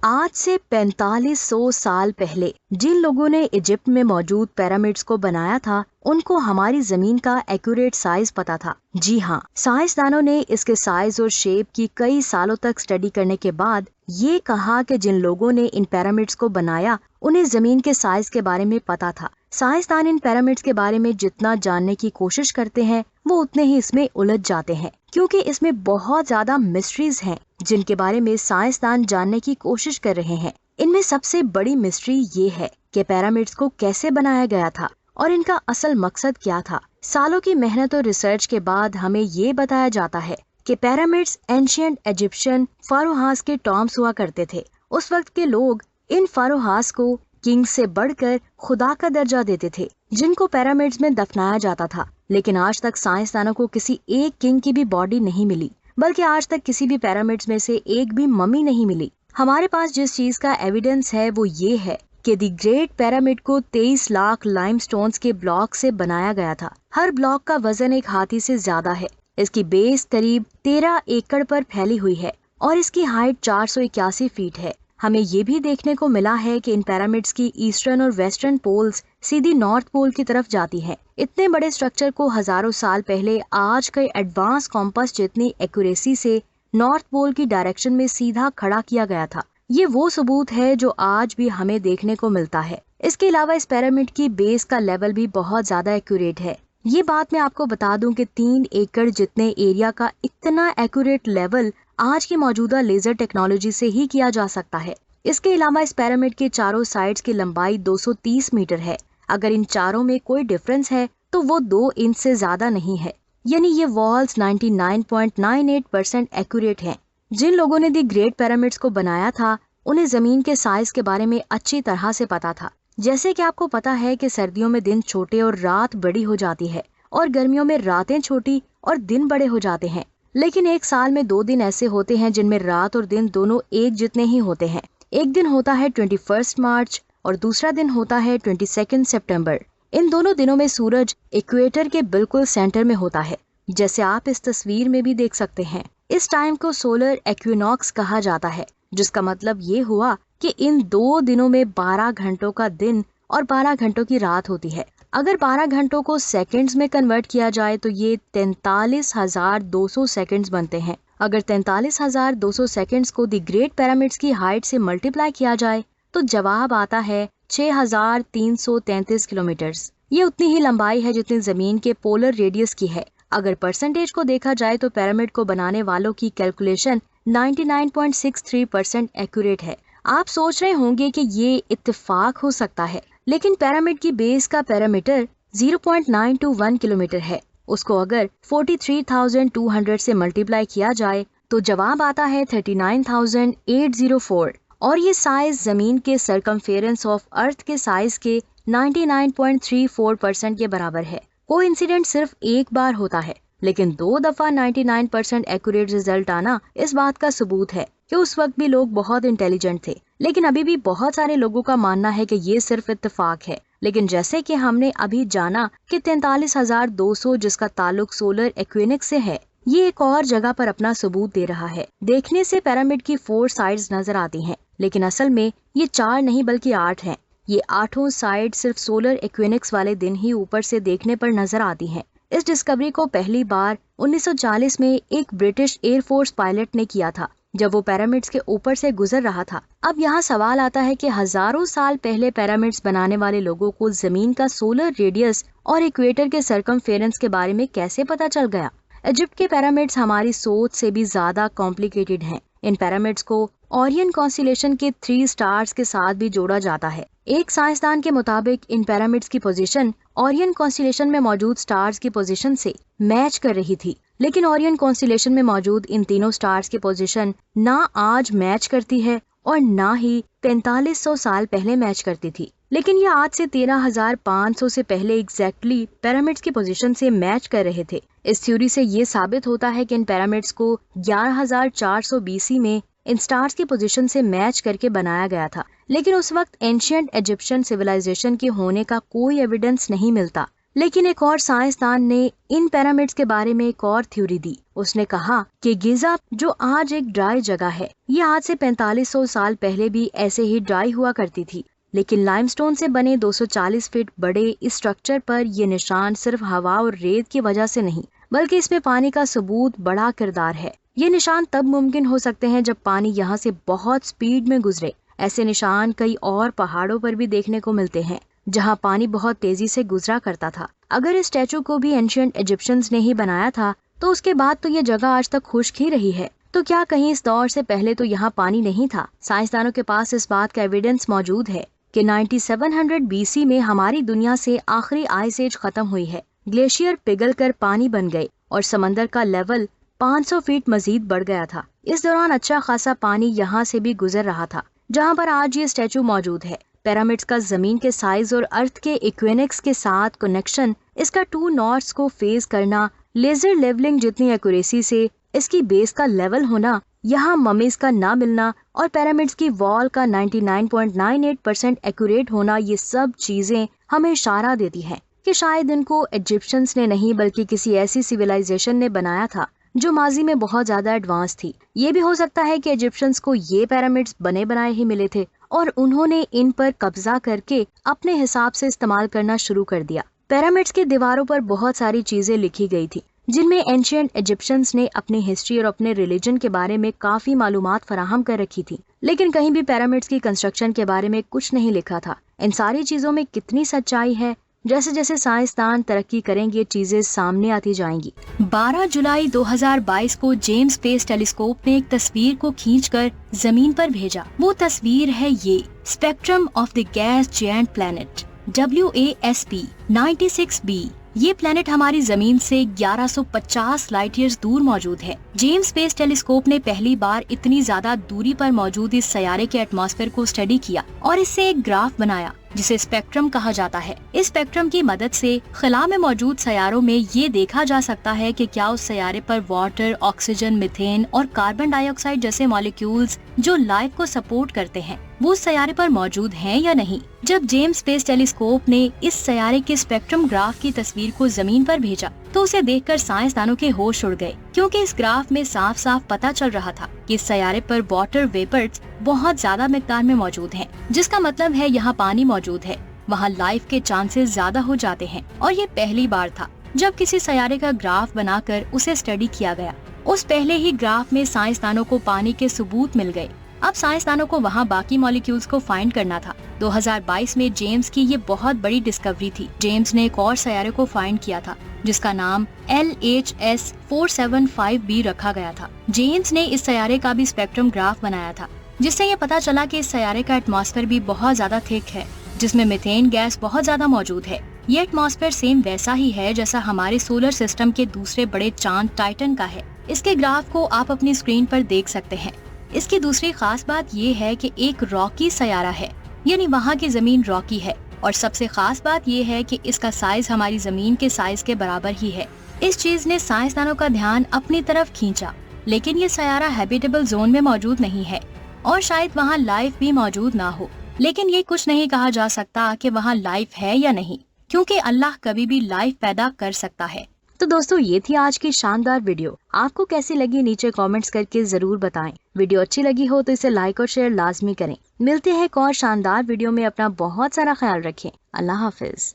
आज से 4500 साल पहले जिन लोगों ने इजिप्ट में मौजूद पिरामिड्स को बनाया था, उनको हमारी जमीन का एक्यूरेट साइज पता था। जी हाँ, साइंसदानों ने इसके साइज और शेप की कई सालों तक स्टडी करने के बाद ये कहा कि जिन लोगों ने इन पिरामिड्स को बनाया, उन्हें जमीन के साइज के बारे में पता था। साइंसदान इन पिरामिड्स के बारे में जितना जानने की कोशिश करते हैं, वो उतने ही इसमें उलझ जाते हैं, क्योंकि इसमें बहुत ज्यादा मिस्ट्रीज हैं जिनके बारे में साइंसदान जानने की कोशिश कर रहे हैं। इनमें सबसे बड़ी मिस्ट्री ये है कि पिरामिड्स को कैसे बनाया गया था और इनका असल मकसद क्या था। सालों की मेहनत और रिसर्च के बाद हमें ये बताया जाता है कि पिरामिड्स एंशिएंट इजिप्शियन फारोहास के टॉम्स हुआ करते थे। उस वक्त के लोग इन फारोहास को किंग से बढ़कर खुदा का दर्जा देते थे, जिनको पिरामिड्स में दफनाया जाता था। लेकिन आज तक साइंसदानों को किसी एक किंग की भी बॉडी नहीं मिली, बल्कि आज तक किसी भी पिरामिड्स में से एक भी मम्मी नहीं मिली। हमारे पास जिस चीज का एविडेंस है वो ये है कि दी ग्रेट पिरामिड को 23 लाख लाइमस्टोन्स के ब्लॉक से बनाया गया था। हर ब्लॉक का वजन एक हाथी से ज्यादा है। इसकी बेस करीब 13 एकड़ पर फैली हुई है और इसकी हाइट 481 फीट है। हमें ये भी देखने को मिला है कि इन पिरामिड्स की ईस्टर्न और वेस्टर्न पोल्स सीधी नॉर्थ पोल की तरफ जाती हैं। इतने बड़े स्ट्रक्चर को हजारों साल पहले आज के एडवांस कॉम्पास जितनी एक्यूरेसी से नॉर्थ पोल की डायरेक्शन में सीधा खड़ा किया गया था। ये वो सबूत है जो आज भी हमें देखने को मिलता है। इसके अलावा इस पिरामिड की बेस का लेवल भी बहुत ज्यादा एक्यूरेट है। ये बात मैं आपको बता दूं कि 3 एकड़ जितने एरिया का इतना एक्यूरेट लेवल आज की मौजूदा लेजर टेक्नोलॉजी से ही किया जा सकता है। इसके अलावा इस पिरामिड के चारों साइड्स की लंबाई 230 मीटर है। अगर इन चारों में कोई डिफरेंस है तो वो 2 इंच से ज्यादा नहीं है, यानी ये वॉल्स 99.98% एक्यूरेट हैं। जिन लोगों ने दी ग्रेट पिरामिड्स को बनाया था, उन्हें जमीन के साइज के बारे में अच्छी तरह से पता था। जैसे कि आपको पता है कि सर्दियों में दिन छोटे और रात बड़ी हो जाती है, और गर्मियों में रातें छोटी और दिन बड़े हो जाते हैं। लेकिन एक साल में 2 दिन ऐसे होते हैं जिनमें रात और दिन दोनों एक जितने ही होते हैं। एक दिन होता है 21 मार्च और दूसरा दिन होता है 22 सितंबर। इन दोनों दिनों में सूरज इक्वेटर के बिल्कुल सेंटर में होता है, जैसे आप इस तस्वीर में भी देख सकते हैं। इस टाइम को सोलर इक्विनॉक्स कहा जाता है, जिसका मतलब ये हुआ कि इन 2 दिनों में 12 घंटों का दिन और 12 घंटों की रात होती है। अगर 12 घंटों को सेकंड्स में कन्वर्ट किया जाए तो ये 43,200 सेकंड्स बनते हैं। अगर 43,200 सेकंड्स को दी ग्रेट पिरामिड्स की हाइट से मल्टीप्लाई किया जाए तो जवाब आता है 6,333 किलोमीटर्स। ये उतनी ही लंबाई है जितनी जमीन के पोलर रेडियस की है। अगर परसेंटेज को देखा जाए तो पिरामिड को बनाने वालों की कैलकुलेशन 99.63% एक्यूरेट है। आप सोच रहे होंगे कि ये इत्तेफाक हो सकता है, लेकिन पिरामिड की बेस का पैरामीटर 0.921 किलोमीटर है। उसको अगर 43,200 से मल्टीप्लाई किया जाए तो जवाब आता है 39,804, और ये साइज जमीन के सरकमफेरेंस ऑफ अर्थ के साइज के 99.34% के बराबर है। कोइंसिडेंट सिर्फ एक बार होता है, लेकिन 2 दफा 99% एक्यूरेट रिजल्ट आना इस बात का सबूत है कि उस वक्त भी लोग बहुत इंटेलिजेंट थे। लेकिन अभी भी बहुत सारे लोगों का मानना है कि ये सिर्फ इत्तेफाक है। लेकिन जैसे कि हमने अभी जाना कि 43,200 जिसका ताल्लुक सोलर इक्विनॉक्स से है, ये एक और जगह पर अपना सबूत दे रहा है। देखने से पिरामिड की 4 साइड्स नजर आती हैं, लेकिन असल में ये 4 नहीं बल्कि 8 हैं। ये 8 साइड सिर्फ सोलर इक्विनॉक्स वाले दिन ही ऊपर से देखने पर नजर आती हैं। इस डिस्कवरी को पहली बार 1940 में एक ब्रिटिश एयरफोर्स पायलट ने किया था, जब वो पिरामिड्स के ऊपर से गुजर रहा था। अब यहाँ सवाल आता है कि हजारों साल पहले पिरामिड्स बनाने वाले लोगों को जमीन का सोलर रेडियस और इक्वेटर के सरकमफेरेंस के बारे में कैसे पता चल गया। इजिप्ट के पिरामिड्स हमारी सोच से भी ज्यादा कॉम्प्लिकेटेड हैं। इन पिरामिड्स को ओरियन कॉन्स्टेलेशन के 3 स्टार्स के साथ भी जोड़ा जाता है। एक साइंसदान के मुताबिक इन पिरामिड्स की पोजीशन ओरियन कॉन्स्टेलेशन में मौजूद स्टार्स की पोजीशन से मैच कर रही थी, लेकिन ओरियन कॉन्स्टेलेशन में मौजूद इन तीनों स्टार्स की पोजीशन ना आज मैच करती है और ना ही 4500 साल पहले मैच करती थी। लेकिन ये आज से 13,500 से पहले एग्जैक्टली पिरामिड्स की पोजीशन से मैच कर रहे थे। इस थ्योरी से ये साबित होता है कि इन पिरामिड्स को 11,400 BC में इन स्टार्स की पोजीशन से मैच करके बनाया गया था। लेकिन उस वक्त एंशिएंट इजिप्शियन सिविलाइजेशन के होने का कोई एविडेंस नहीं मिलता। लेकिन एक और साइंसदान ने इन पिरामिड्स के बारे में एक और थ्योरी दी। उसने कहा कि गिजा, जो आज एक ड्राई जगह है, ये आज से 4500 साल पहले भी ऐसे ही ड्राई हुआ करती थी। लेकिन लाइमस्टोन से बने 240 फीट बड़े इस स्ट्रक्चर पर ये निशान सिर्फ हवा और रेत की वजह से नहीं, बल्कि इसमें पानी का सबूत बड़ा किरदार है। ये निशान तब मुमकिन हो सकते हैं जब पानी यहाँ से बहुत स्पीड में गुजरे। ऐसे निशान कई और पहाड़ों पर भी देखने को मिलते हैं जहाँ पानी बहुत तेजी से गुजरा करता था। अगर इस स्टैचू को भी एंशिएंट इजिप्शियंस ने ही बनाया था, तो उसके बाद तो ये जगह आज तक खुश्क ही रही है। तो क्या कहीं इस दौर से पहले तो यहाँ पानी नहीं था? साइंसदानों के पास इस बात का एविडेंस मौजूद है कि 9700 BC में हमारी दुनिया से आखिरी आइस एज खत्म हुई है। ग्लेशियर पिघलकर पानी बन गए और समंदर का लेवल 500 फीट मजीद बढ़ गया था। इस दौरान अच्छा खासा पानी यहाँ से भी गुजर रहा था, जहाँ पर आज ये स्टैचू मौजूद है। पिरामिड्स का जमीन के साइज और अर्थ के इक्विनेक्स के साथ कनेक्शन, इसका टू नॉर्थ्स को फेस करना, लेजर लेवलिंग जितनी एक्यूरेसी से इसकी बेस का लेवल होना, यहाँ ममीज का ना मिलना और पिरामिड्स की वॉल का 99.98% एक्यूरेट होना, ये सब चीजें हमें इशारा देती हैं कि शायद इनको इजिप्शियंस ने नहीं बल्कि किसी ऐसी सिविलाइजेशन ने बनाया था जो माजी में बहुत ज्यादा एडवांस थी। ये भी हो सकता है कि इजिप्शियंस को ये पिरामिड्स बने बनाए ही मिले थे और उन्होंने इन पर कब्जा करके अपने हिसाब से इस्तेमाल करना शुरू कर दिया। पिरामिड्स की दीवारों पर बहुत सारी चीजें लिखी गई थी जिनमें एंशिएंट इजिप्शियंस ने अपनी हिस्ट्री और अपने रिलीजन के बारे में काफी मालूमात फराहम कर रखी थी। लेकिन कहीं भी पिरामिड्स की कंस्ट्रक्शन के बारे में कुछ नहीं लिखा था। इन सारी चीजों में कितनी सच्चाई है? जैसे जैसे साइंसदान तरक्की करेंगे, चीजें सामने आती जाएंगी। 12 जुलाई 2022 को जेम्स स्पेस टेलीस्कोप ने एक तस्वीर को खींचकर जमीन पर भेजा। वो तस्वीर है ये, spectrum of the gas giant planet WASP 96b। ये प्लैनेट हमारी जमीन से 1150 लाइट ईयर्स दूर मौजूद है। जेम्स स्पेस टेलीस्कोप ने पहली बार इतनी ज्यादा दूरी पर मौजूद इस सैयारे के एटमॉस्फेयर को स्टडी किया और इससे एक ग्राफ बनाया जिसे स्पेक्ट्रम कहा जाता है। इस स्पेक्ट्रम की मदद से खला में मौजूद सैयारों में ये देखा जा सकता है कि क्या उस सैयारे पर वाटर, ऑक्सीजन, मीथेन और कार्बन डाइऑक्साइड जैसे मॉलिक्यूल्स जो लाइफ को सपोर्ट करते हैं वो उस सैयारे पर मौजूद हैं या नहीं। जब जेम्स स्पेस टेलीस्कोप ने इस सैयारे के स्पेक्ट्रम ग्राफ की तस्वीर को जमीन पर भेजा तो उसे देखकर साइंसदानों के होश उड़ गए, क्योंकि इस ग्राफ में साफ साफ पता चल रहा था कि इस सैयारे पर वाटर वेपर्स बहुत ज्यादा मिकदार में मौजूद हैं, जिसका मतलब है यहाँ पानी मौजूद है, वहाँ लाइफ के चांसेस ज्यादा हो जाते हैं। और ये पहली बार था जब किसी सैयारे का ग्राफ बनाकर उसे स्टडी किया गया। उस पहले ही ग्राफ में साइंसदानों को पानी के सबूत मिल गए। अब साइंसदानों को वहाँ बाकी मॉलिक्यूल्स को फाइंड करना था। 2022 में जेम्स की ये बहुत बड़ी डिस्कवरी थी। जेम्स ने एक और सैयारे को फाइंड किया था जिसका नाम LHS 475b रखा गया था। जेम्स ने इस सैयारे का भी स्पेक्ट्रम ग्राफ बनाया था, जिससे ये पता चला कि इस सैयारे का एटमॉस्फेयर भी बहुत ज्यादा थिक है, जिसमें मीथेन गैस बहुत ज्यादा मौजूद है। ये एटमॉस्फेयर सेम वैसा ही है जैसा हमारे सोलर सिस्टम के दूसरे बड़े चांद टाइटन का है। इसके ग्राफ को आप अपनी स्क्रीन पर देख सकते हैं। इसकी दूसरी खास बात ये है कि एक रॉकी सैयारा है, यानी वहाँ की जमीन रॉकी है। और सबसे खास बात ये है कि इसका साइज हमारी जमीन के साइज के बराबर ही है। इस चीज ने साइंसदानों का ध्यान अपनी तरफ खींचा। लेकिन ये सैयारा हैबिटेबल जोन में मौजूद नहीं है और शायद वहाँ लाइफ भी मौजूद ना हो। लेकिन ये कुछ नहीं कहा जा सकता कि वहाँ लाइफ है या नहीं, क्योंकि अल्लाह कभी भी लाइफ पैदा कर सकता है। तो दोस्तों, ये थी आज की शानदार वीडियो। आपको कैसी लगी नीचे कमेंट्स करके जरूर बताएं। वीडियो अच्छी लगी हो तो इसे लाइक और शेयर लाजमी करें। मिलते हैं एक और शानदार वीडियो में। अपना बहुत सारा ख्याल रखें। अल्लाह हाफिज।